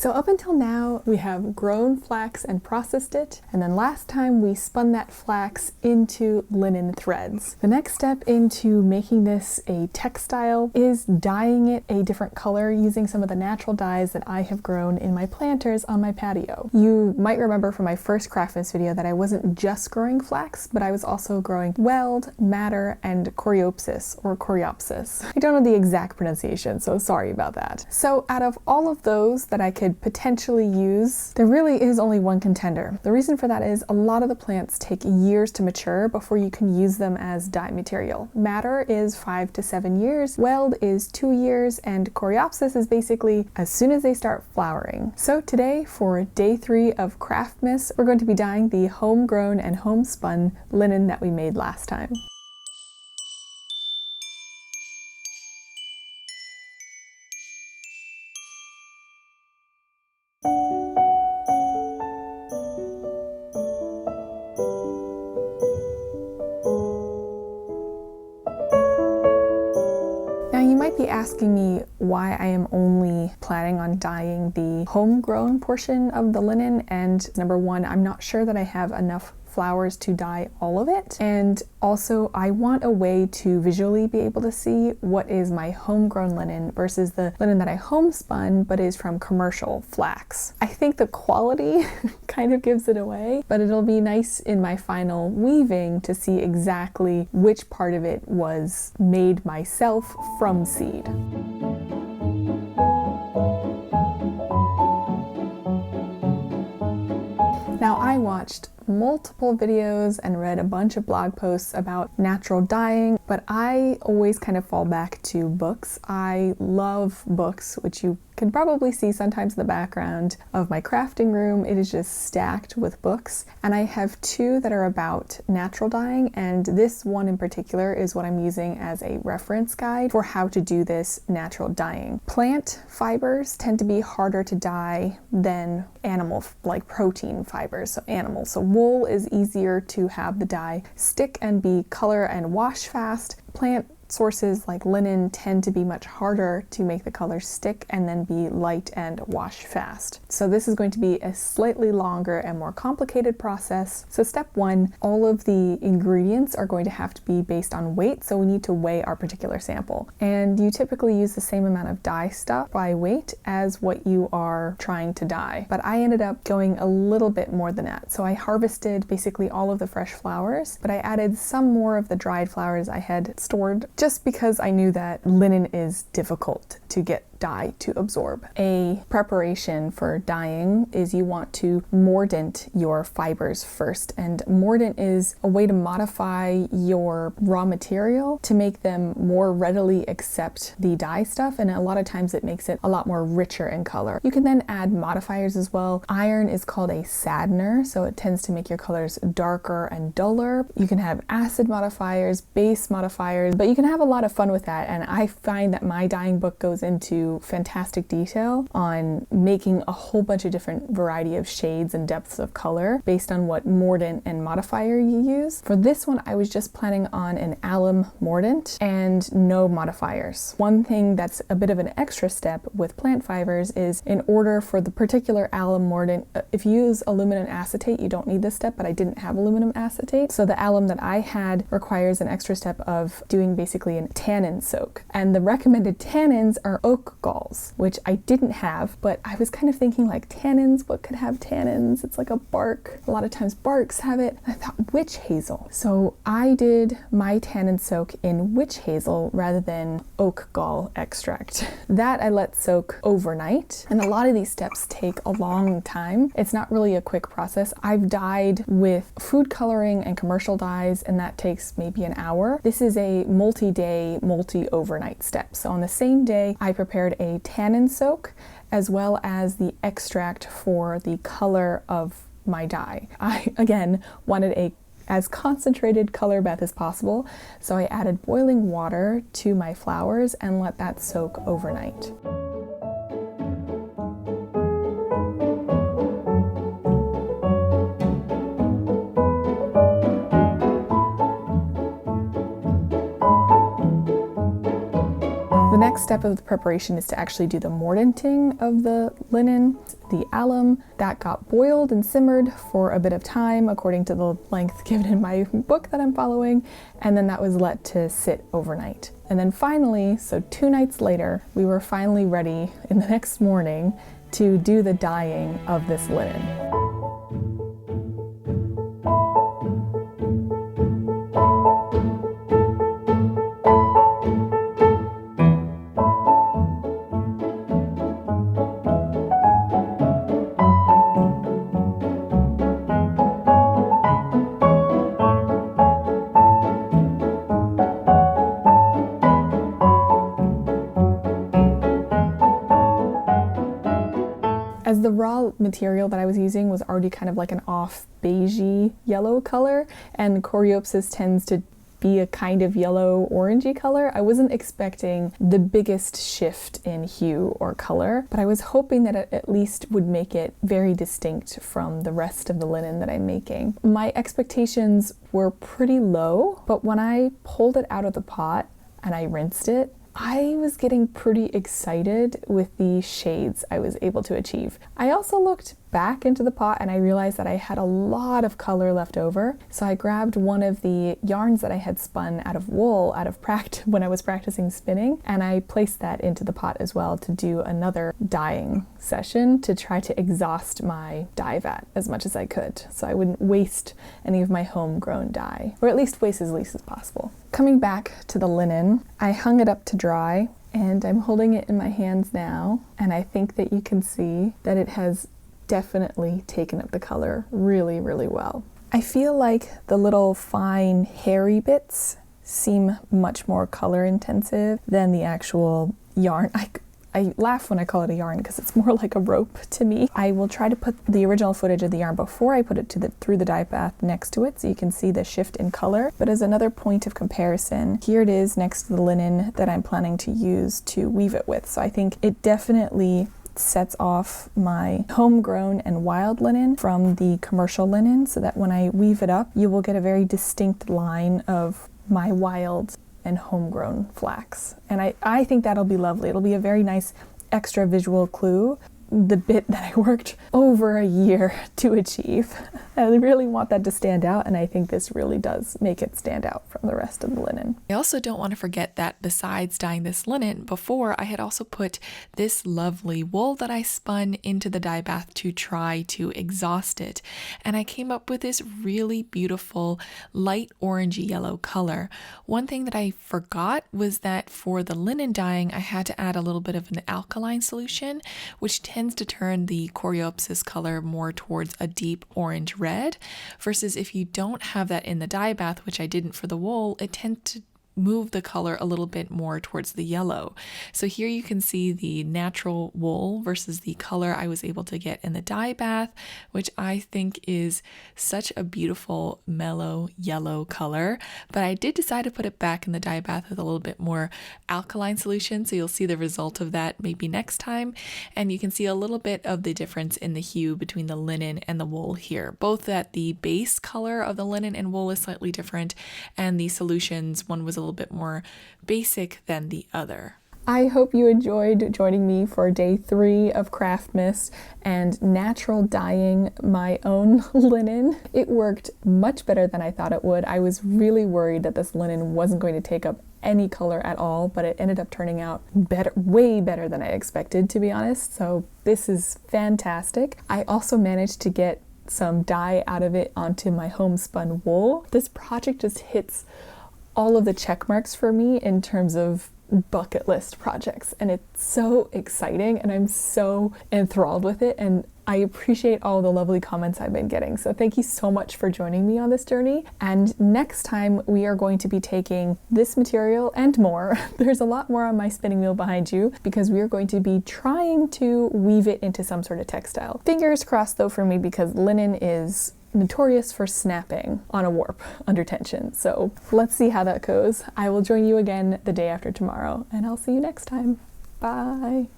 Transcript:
So up until now, we have grown flax and processed it, and then last time we spun that flax into linen threads. The next step into making this a textile is dyeing it a different color using some of the natural dyes that I have grown in my planters on my patio. You might remember from my first Craftmas video that I wasn't just growing flax, but I was also growing weld, madder, and coreopsis, or coreopsis. I don't know the exact pronunciation, so sorry about that. So out of all of those that I could potentially use, there really is only one contender. The reason for that is a lot of the plants take years to mature before you can use them as dye material. Madder is 5 to 7 years, weld is 2 years, and coreopsis is basically as soon as they start flowering. So today, for day 3 of Craftmas, we're going to be dyeing the homegrown and homespun linen that we made last time. Now you might be asking me why I am only planning on dyeing the homegrown portion of the linen, and number one, I'm not sure that I have enough flowers to dye all of it, and also I want a way to visually be able to see what is my homegrown linen versus the linen that I homespun but is from commercial flax. I think the quality kind of gives it away, but it'll be nice in my final weaving to see exactly which part of it was made myself from seed. Now I watched multiple videos and read a bunch of blog posts about natural dyeing, but I always kind of fall back to books. I love books, which you can probably see sometimes in the background of my crafting room. It is just stacked with books, and I have 2 that are about natural dyeing, and this one in particular is what I'm using as a reference guide for how to do this natural dyeing. Plant fibers tend to be harder to dye than animal, like protein fibers, so animal. So wool is easier to have the dye stick and be color and wash fast. Plant sources like linen tend to be much harder to make the color stick and then be light and wash fast. So this is going to be a slightly longer and more complicated process. So step 1, all of the ingredients are going to have to be based on weight, so we need to weigh our particular sample. And you typically use the same amount of dye stuff by weight as what you are trying to dye. But I ended up going a little bit more than that. So I harvested basically all of the fresh flowers, but I added some more of the dried flowers I had stored, just because I knew that linen is difficult to get dye to absorb. A preparation for dyeing is you want to mordant your fibers first, and mordant is a way to modify your raw material to make them more readily accept the dye stuff, and a lot of times it makes it a lot more richer in color. You can then add modifiers as well. Iron is called a saddener, so it tends to make your colors darker and duller. You can have acid modifiers, base modifiers, but you can have a lot of fun with that, and I find that my dyeing book goes into fantastic detail on making a whole bunch of different variety of shades and depths of color based on what mordant and modifier you use. For this one, I was just planning on an alum mordant and no modifiers. One thing that's a bit of an extra step with plant fibers is, in order for the particular alum mordant, if you use aluminum acetate, you don't need this step, but I didn't have aluminum acetate. So the alum that I had requires an extra step of doing basically a tannin soak. And the recommended tannins are oak galls, which I didn't have, but I was kind of thinking like tannins, what could have tannins? It's like a bark. A lot of times barks have it. I thought witch hazel. So I did my tannin soak in witch hazel rather than oak gall extract. That I let soak overnight, and a lot of these steps take a long time. It's not really a quick process. I've dyed with food coloring and commercial dyes, and that takes maybe an hour. This is a multi-day, multi-overnight step. So on the same day, I prepared a tannin soak as well as the extract for the color of my dye. I, again, wanted a as concentrated color bath as possible, so I added boiling water to my flowers and let that soak overnight. The next step of the preparation is to actually do the mordanting of the linen. The alum that got boiled and simmered for a bit of time according to the length given in my book that I'm following, and then that was let to sit overnight. And then finally, so 2 nights later, we were finally ready in the next morning to do the dyeing of this linen. As the raw material that I was using was already kind of like an off beigey yellow color, and coreopsis tends to be a kind of yellow orangey color, I wasn't expecting the biggest shift in hue or color, but I was hoping that it at least would make it very distinct from the rest of the linen that I'm making. My expectations were pretty low, but when I pulled it out of the pot and I rinsed it, I was getting pretty excited with the shades I was able to achieve. I also looked back into the pot and I realized that I had a lot of color left over. So I grabbed one of the yarns that I had spun out of wool when I was practicing spinning, and I placed that into the pot as well to do another dyeing session to try to exhaust my dye vat as much as I could, so I wouldn't waste any of my homegrown dye, or at least waste as least as possible. Coming back to the linen, I hung it up to dry and I'm holding it in my hands now, and I think that you can see that it has definitely taken up the color really, really well. I feel like the little fine hairy bits seem much more color intensive than the actual yarn. I laugh when I call it a yarn because it's more like a rope to me. I will try to put the original footage of the yarn before I put it through the dye bath next to it so you can see the shift in color. But as another point of comparison, here it is next to the linen that I'm planning to use to weave it with. So I think it definitely sets off my homegrown and wild linen from the commercial linen, so that when I weave it up, you will get a very distinct line of my wild and homegrown flax. And I think that'll be lovely. It'll be a very nice extra visual clue, the bit that I worked over a year to achieve. I really want that to stand out, and I think this really does make it stand out from the rest of the linen. I also don't want to forget that besides dyeing this linen, before I had also put this lovely wool that I spun into the dye bath to try to exhaust it. And I came up with this really beautiful light orangey yellow color. One thing that I forgot was that for the linen dyeing, I had to add a little bit of an alkaline solution, which tends to turn the coreopsis color more towards a deep orange red, versus if you don't have that in the dye bath, which I didn't for the wool, it tends to move the color a little bit more towards the yellow. So here you can see the natural wool versus the color I was able to get in the dye bath, which I think is such a beautiful mellow yellow color. But I did decide to put it back in the dye bath with a little bit more alkaline solution, so you'll see the result of that maybe next time. And you can see a little bit of the difference in the hue between the linen and the wool here, both that the base color of the linen and wool is slightly different, and the solutions, one was a little bit more basic than the other. I hope you enjoyed joining me for day 3 of Craftmas and natural dyeing my own linen. It worked much better than I thought it would. I was really worried that this linen wasn't going to take up any color at all, but it ended up turning out better, way better than I expected, to be honest. So this is fantastic. I also managed to get some dye out of it onto my homespun wool. This project just hits all of the check marks for me in terms of bucket list projects, and it's so exciting and I'm so enthralled with it, and I appreciate all the lovely comments I've been getting. So thank you so much for joining me on this journey. And next time we are going to be taking this material and more. There's a lot more on my spinning wheel behind you, because we are going to be trying to weave it into some sort of textile. Fingers crossed though for me, because linen is notorious for snapping on a warp under tension. So let's see how that goes. I will join you again the day after tomorrow, and I'll see you next time. Bye.